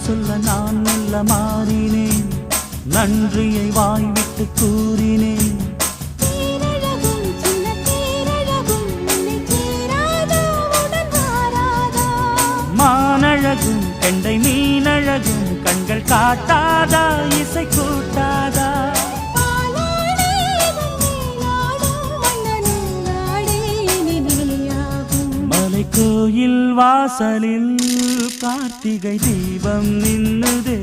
சொல்ல நான் மெல்ல மாறினேன், நன்றியை வாய்விட்டு கூறினேன். மானழகும் கெண்டை மீனழகும் கண்கள் காட்டாதா, இசை கூட்டாதா? மலை கோயில் வாசலில் கார்த்திகை தீபம் நின்னுதே,